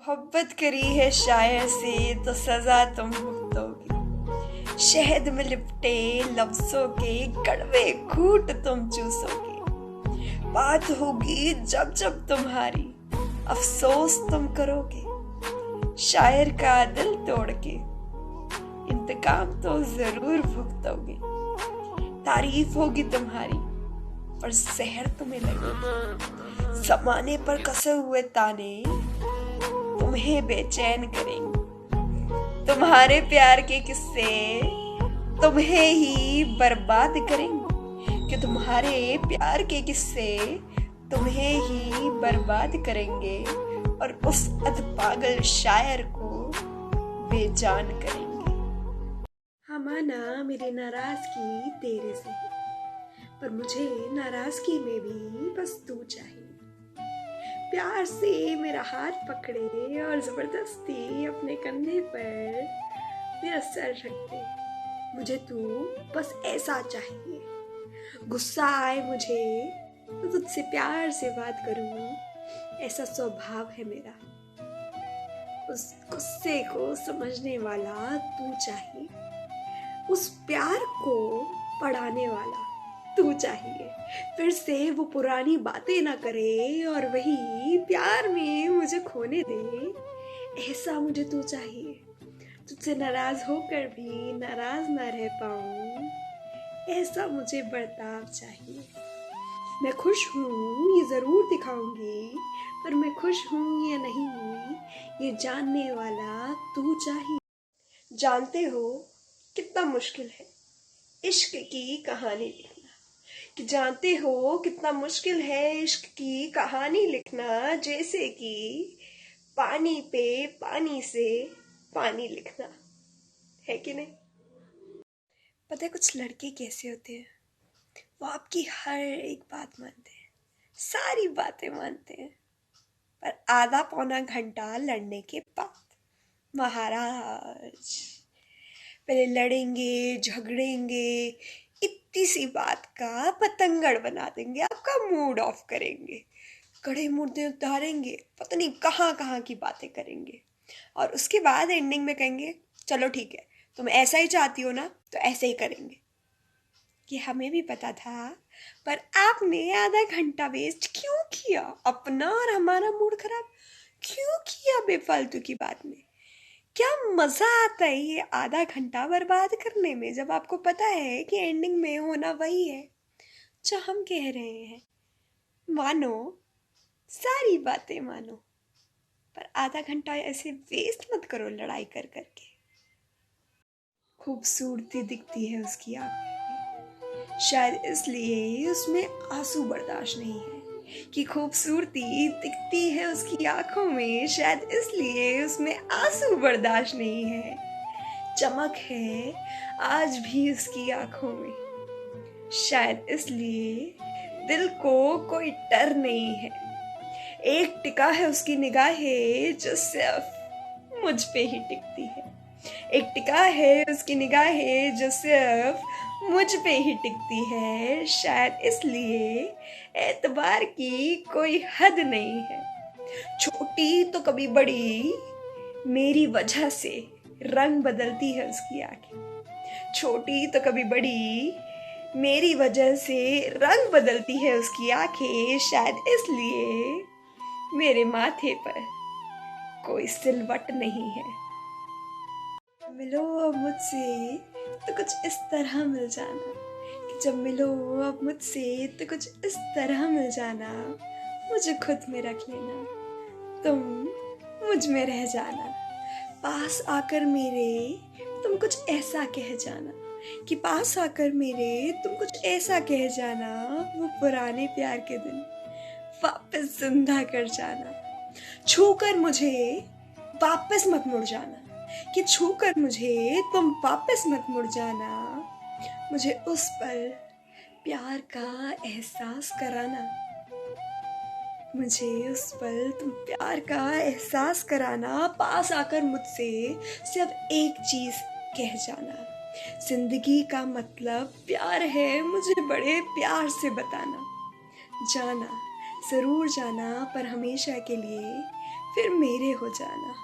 मोहब्बत करी है शायर से तो सजा तुम भुगतोगे। शहद में लिपटे लफ्जों के कड़वे घूंट तुम चूसोगे। बात होगी जब जब तुम्हारी, अफसोस तुम करोगे। शायर का दिल तोड़ के इंतकाम तो जरूर भुगतोगे। तारीफ होगी तुम्हारी पर जहर तुम्हें लगेगी। जमाने पर कसे हुए ताने तुम्हें बेचैन करेंगे। तुम्हारे प्यार के किस्से तुम्हें ही बर्बाद करेंगे। कि तुम्हारे प्यार के किस्से तुम्हें ही बर्बाद करेंगे और उस अधपागल शायर को बेजान करेंगे। हाँ माना मेरी नाराजगी तेरे से है, पर मुझे नाराजगी में भी बस तू चाहिए। प्यार से मेरा हाथ पकड़े और जबरदस्ती अपने कंधे पर मेरा सर रख दे। मुझे तू बस ऐसा चाहिए। गुस्सा आए मुझे तो तुझसे प्यार से बात करूं, ऐसा स्वभाव है मेरा। उस गुस्से को समझने वाला तू चाहिए। उस प्यार को पढ़ाने वाला तू चाहिए। फिर से वो पुरानी बातें ना करे और वही प्यार में मुझे खोने दे, ऐसा मुझे तू चाहिए। तुझसे नाराज होकर भी नाराज ना रह पाऊं, ऐसा मुझे बर्ताव चाहिए। मैं खुश हूँ ये जरूर दिखाऊंगी, पर मैं खुश हूँ या नहीं ये जानने वाला तू चाहिए। जानते हो कितना मुश्किल है इश्क की कहानी लिखना, कि जानते हो कितना मुश्किल है इश्क की कहानी लिखना। जैसे कि पानी पे पानी से पानी लिखना, है कि नहीं? पता है कुछ लड़के कैसे होते हैं, वो आपकी हर एक बात मानते हैं, सारी बातें मानते हैं, पर आधा पौना घंटा लड़ने के बाद महाराज पहले लड़ेंगे झगड़ेंगे, इतनी सी बात का पतंगड़ बना देंगे, आपका मूड ऑफ करेंगे, कड़े मुर्दे उतारेंगे, पता नहीं कहाँ कहाँ की बातें करेंगे और उसके बाद एंडिंग में कहेंगे चलो ठीक है तुम ऐसा ही चाहती हो ना तो ऐसे ही करेंगे। ये हमें भी पता था, पर आपने आधा घंटा वेस्ट क्यों किया अपना और हमारा मूड खराब क्यों किया बेफालतू की बात में? क्या मजा आता है ये आधा घंटा बर्बाद करने में, जब आपको पता है कि एंडिंग में होना वही है जो हम कह रहे हैं। मानो, सारी बातें मानो, पर आधा घंटा ऐसे वेस्ट मत करो लड़ाई कर करके। खूबसूरती दिखती है उसकी आंखों, शायद इसलिए उसमें आंसू बर्दाश्त नहीं है। कि खूबसूरती दिखती है उसकी आंखों में, शायद इसलिए उसमें आंसू बर्दाश्त नहीं है। चमक है आज भी उसकी आंखों में, शायद इसलिए दिल को कोई डर नहीं है। एक टिका है उसकी निगाहें जो सिर्फ मुझ पे ही टिकती है। एक टिका है उसकी निगाहें जो सिर्फ मुझ पे ही टिकती है, शायद इसलिए एतबार की कोई हद नहीं है। छोटी तो कभी बड़ी मेरी वजह से रंग बदलती है उसकी आंखें। छोटी तो कभी बड़ी मेरी वजह से रंग बदलती है उसकी आंखें, शायद इसलिए मेरे माथे पर कोई सिलवट नहीं है। मिलो अब मुझसे तो कुछ इस तरह मिल जाना, कि जब मिलो अब मुझसे तो कुछ इस तरह मिल जाना। मुझे खुद में रख लेना, तुम मुझ में रह जाना। पास आकर मेरे तुम कुछ ऐसा कह जाना, कि पास आकर मेरे तुम कुछ ऐसा कह जाना। वो पुराने प्यार के दिन वापस जिंदा कर जाना। छूकर मुझे वापस मत मुड़ जाना, कि छूकर मुझे तुम वापस मत मुड़ जाना। मुझे उस पर प्यार का एहसास कराना, मुझे उस पल तुम प्यार का एहसास कराना। पास आकर मुझसे सिर्फ एक चीज कह जाना, जिंदगी का मतलब प्यार है, मुझे बड़े प्यार से बताना। जाना जरूर जाना, पर हमेशा के लिए फिर मेरे हो जाना।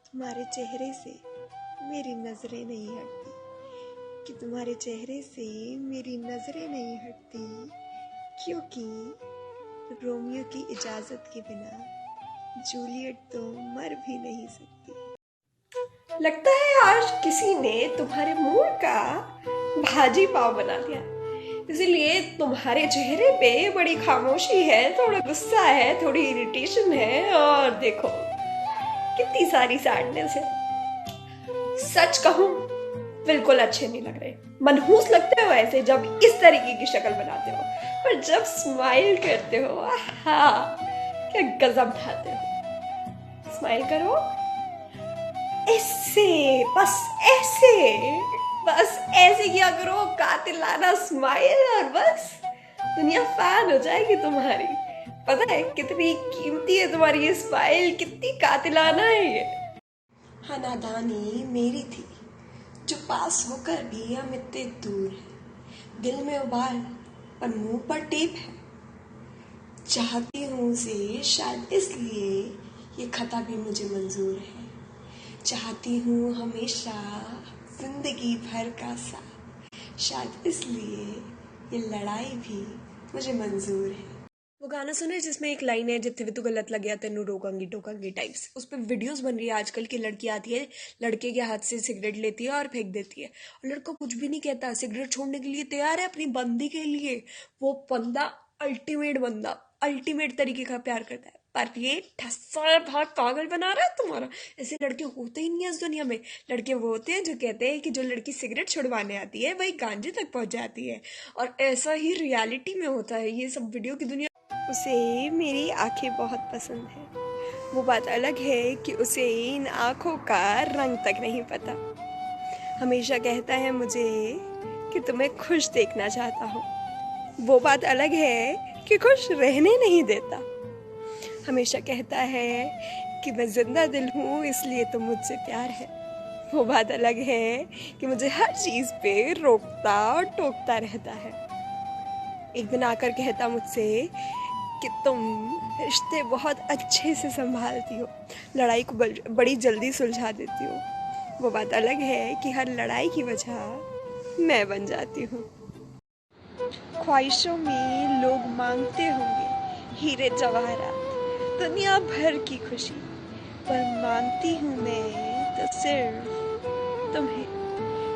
तुम्हारे चेहरे से मेरी नजरें नहीं हटती, कि तुम्हारे चेहरे से मेरी नजरें नहीं हटती, क्योंकि रोमियो की इजाजत के बिना जूलियट तो मर भी नहीं सकती। लगता है आज किसी ने तुम्हारे मूड का भाजी पाव बना लिया, इसीलिए तुम्हारे चेहरे पे बड़ी खामोशी है, थोड़ा गुस्सा है, थोड़ी इरिटेशन है, और देखो कितनी सारी सैडनेस है। सच कहूं बिल्कुल अच्छे नहीं लग रहे, मनहूस लगते हो ऐसे जब इस तरीके की शक्ल बनाते हो, पर जब स्माइल करते हो हाँ क्या गजब ढाते हो। स्माइल करो ऐसे, बस ऐसे किया करो, कातिलाना स्माइल, और बस दुनिया फैन हो जाएगी तुम्हारी। पता है कितनी कीमती है तुम्हारी ये स्माइल, कितनी कातिलाना है ये। हाँ, नादानी मेरी थी जो पास होकर भी हम इतने दूर है, दिल में उबाल पर मुंह पर टेप है। चाहती हूँ उसे शायद इसलिए ये खता भी मुझे मंजूर है, चाहती हूँ हमेशा जिंदगी भर का साथ, शायद इसलिए ये लड़ाई भी मुझे मंजूर है। वो गाना सुना है जिसमें एक लाइन है, जिथे भी तू गलत लग गया तेनू रोकांगी टोकांगी टाइप्स, उस पर वीडियोस बन रही है आजकल की। लड़की आती है, लड़के के हाथ से सिगरेट लेती है और फेंक देती है, और लड़का कुछ भी नहीं कहता, सिगरेट छोड़ने के लिए तैयार है अपनी बंदी के लिए। वो बंदा अल्टीमेट तरीके का प्यार करता है, पर ये ठस्सा बहुत पागल बना रहा है तुम्हारा। ऐसे लड़के होते ही नहीं है इस दुनिया में। लड़के वो होते हैं जो कहते हैं कि जो लड़की सिगरेट छुड़वाने आती है वही गांजे तक पहुंच जाती है, और ऐसा ही रियलिटी में होता है ये सब वीडियो की दुनिया। उसे मेरी आंखें बहुत पसंद है, वो बात अलग है कि उसे इन आंखों का रंग तक नहीं पता। हमेशा कहता है मुझे कि तुम्हें खुश देखना चाहता हूँ, वो बात अलग है कि खुश रहने नहीं देता। हमेशा कहता है कि मैं जिंदा दिल हूँ इसलिए तो मुझसे प्यार है, वो बात अलग है कि मुझे हर चीज़ पे रोकता और टोकता रहता है। एक दिन आकर कहता मुझसे कि तुम रिश्ते बहुत अच्छे से संभालती हो, लड़ाई को बड़ी जल्दी सुलझा देती हो, वो बात अलग है कि हर लड़ाई की वजह मैं बन जाती हूँ। ख्वाहिशों में लोग मांगते होंगे हीरे जवाहरात, दुनिया भर की खुशी, पर मांगती हूँ मैं तो सिर्फ तुम्हें,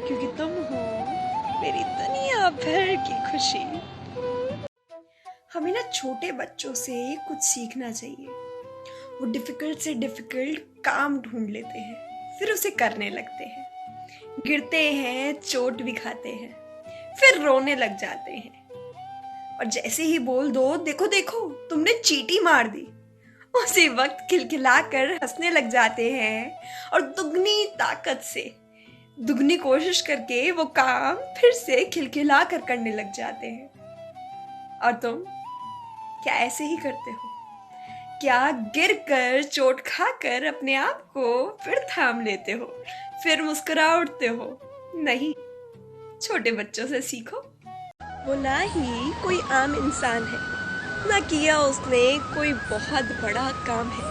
क्योंकि तुम हो मेरी दुनिया भर की खुशी। हमें ना छोटे बच्चों से कुछ सीखना चाहिए। वो डिफिकल्ट से डिफिकल्ट काम ढूंढ लेते हैं, फिर उसे करने लगते हैं, गिरते हैं, चोट भी खाते हैं, फिर रोने लग जाते हैं, और जैसे ही बोल दो देखो देखो तुमने चींटी मार दी, उसी वक्त खिलखिलाकर हंसने लग जाते हैं, और दुगनी ताकत से दुगनी कोशिश करके वो काम फिर से खिलखिला कर करने लग जाते हैं। और तुम क्या ऐसे ही करते हो? क्या गिर कर चोट खाकर अपने आप को फिर थाम लेते हो, फिर मुस्कुरा उठते हो? नहीं, छोटे बच्चों से सीखो। वो ना ही कोई आम इंसान है, ना किया उसने कोई बहुत बड़ा काम है,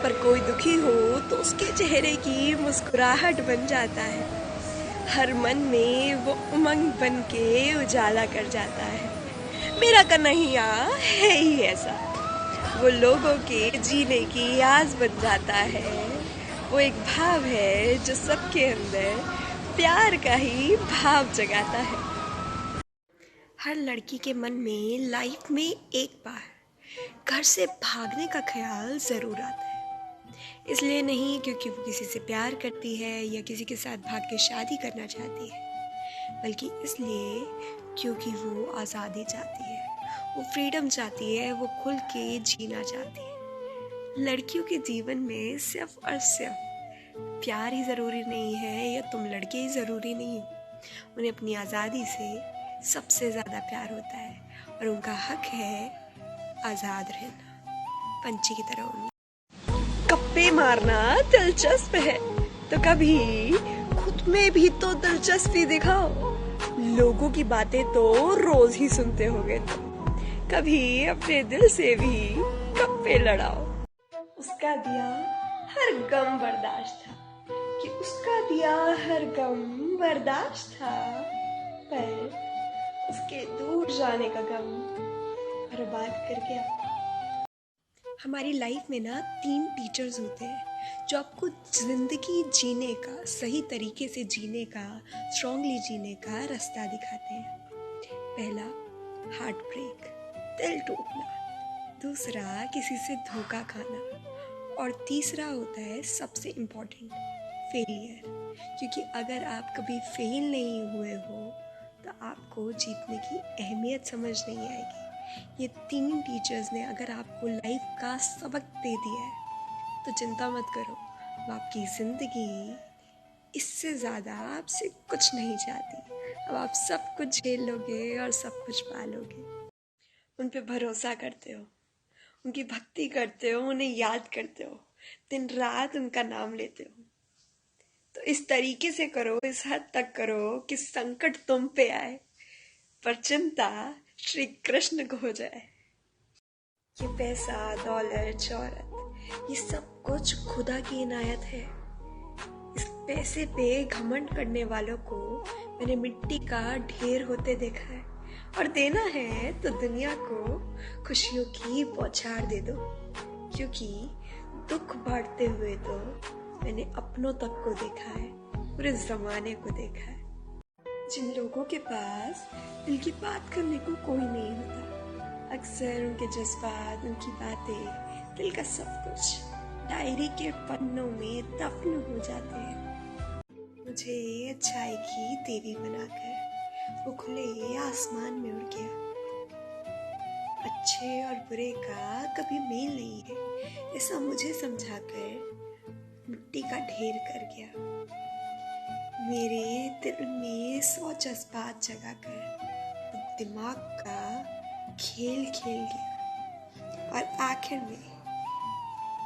पर कोई दुखी हो तो उसके चेहरे की मुस्कुराहट बन जाता है, हर मन में वो उमंग बन के उजाला कर जाता है। मेरा कन्हैया है ही ऐसा, वो लोगों के जीने की आस बन जाता है, वो एक भाव है जो सबके अंदर प्यार का ही भाव जगाता है। हर लड़की के मन में लाइफ में एक बार घर से भागने का ख्याल ज़रूर आता है, इसलिए नहीं क्योंकि वो किसी से प्यार करती है या किसी के साथ भाग के शादी करना चाहती है, बल्कि इसलिए क्योंकि वो आज़ादी चाहती है, वो फ्रीडम चाहती है, वो खुल के जीना चाहती है। लड़कियों के जीवन में सिर्फ और सिर्फ प्यार ही ज़रूरी नहीं है, या तुम लड़के ही ज़रूरी नहीं हो, उन्हें अपनी आज़ादी से सबसे ज़्यादा प्यार होता है, और उनका हक है आज़ाद रहना, पंछी की तरह उड़ना। गप्पे मारना दिलचस्प है तो कभी खुद में भी तो दिलचस्पी दिखाओ। लोगों की बातें तो रोज ही सुनते होगे तुम, कभी अपने दिल से भी गप्पे लड़ाओ। उसका दिया हर गम बर्दाश्त था, कि उसका दिया हर गम बर्दाश्त था, पर उसके दूर जाने का गम बर्बाद कर गया। हमारी लाइफ में ना 3 टीचर्स होते हैं जो आपको ज़िंदगी जीने का, सही तरीके से जीने का, स्ट्रांगली जीने का रास्ता दिखाते हैं। पहला, हार्ट ब्रेक, दिल टूटना। दूसरा, किसी से धोखा खाना। और तीसरा होता है सबसे इम्पोर्टेंट, फेलियर। क्योंकि अगर आप कभी फेल नहीं हुए हो तो आपको जीतने की अहमियत समझ नहीं आएगी। ये 3 टीचर्स ने अगर आपको लाइफ का सबक दे दिया है तो चिंता मत करो, वो आपकी ज़िंदगी इससे ज़्यादा आपसे कुछ नहीं चाहती। अब आप सब कुछ झेल लोगे और सब कुछ पा लोगे। उन पे भरोसा करते हो, उनकी भक्ति करते हो, उन्हें याद करते हो, दिन रात उनका नाम लेते हो। तो इस तरीके से करो, इस हद तक करो कि संकट तुम पे आए पर चिंता श्री कृष्ण को हो जाए। ये पैसा, दौलत, शोहरत, ये सब कुछ खुदा की इनायत है। इस पैसे पे घमंड करने वालों को मैंने मिट्टी का ढेर होते देखा है। और देना है तो दुनिया को खुशियों की बौछार दे दो, क्योंकि दुख बांटते हुए तो मैंने अपनों तक को देखा है, पूरे जमाने को देखा है। जिन लोगों के पास दिल की बात करने को कोई नहीं होता, अक्सर उनके जज्बात, उनकी बातें, दिल का सब कुछ डायरी के पन्नों में दफन हो जाते हैं। मुझे अच्छाई की देवी बनाकर वो खुले आसमान में उड़ गया। अच्छे और बुरे का कभी मेल नहीं है, ऐसा मुझे समझाकर मिट्टी का ढेर कर गया। मेरे दिल में 100 जज्बात जगाकर दिमाग का खेल खेल गया। और आखिर में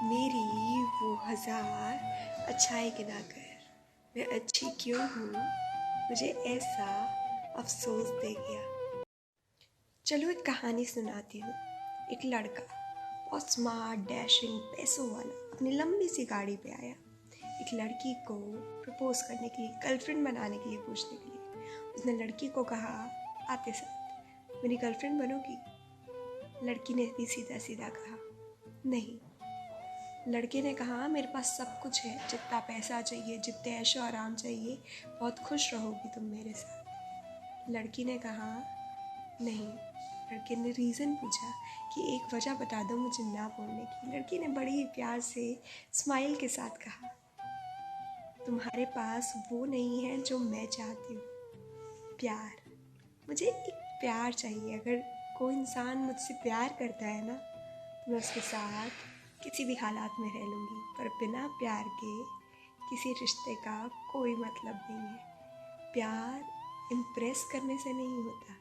मेरी वो 1000 अच्छाई गिनाकर मैं अच्छी क्यों हूँ, मुझे ऐसा अफसोस दे गया। चलो एक कहानी सुनाती हूँ। एक लड़का बहुत स्मार्ट, डैशिंग, पैसों वाला अपनी लंबी सी गाड़ी पे आया एक लड़की को प्रपोज करने के लिए, गर्लफ्रेंड बनाने के लिए पूछने के लिए। उसने लड़की को कहा, आते साथ मेरी गर्लफ्रेंड बनोगी? लड़की ने भी सीधा सीधा कहा, नहीं। लड़के ने कहा, मेरे पास सब कुछ है, जितना पैसा चाहिए, जितने ऐशो आराम चाहिए, बहुत खुश रहोगी तुम मेरे साथ। लड़की ने कहा, नहीं। लड़के ने रीज़न पूछा कि एक वजह बता दो मुझे ना बोलने की। लड़की ने बड़ी ही प्यार से स्माइल के साथ कहा, तुम्हारे पास वो नहीं है जो मैं चाहती हूँ, प्यार। मुझे एक प्यार चाहिए। अगर कोई इंसान मुझसे प्यार करता है ना तो मैं उसके साथ किसी भी हालात में रह लूँगी, पर बिना प्यार के किसी रिश्ते का कोई मतलब नहीं है। प्यार इम्प्रेस करने से नहीं होता,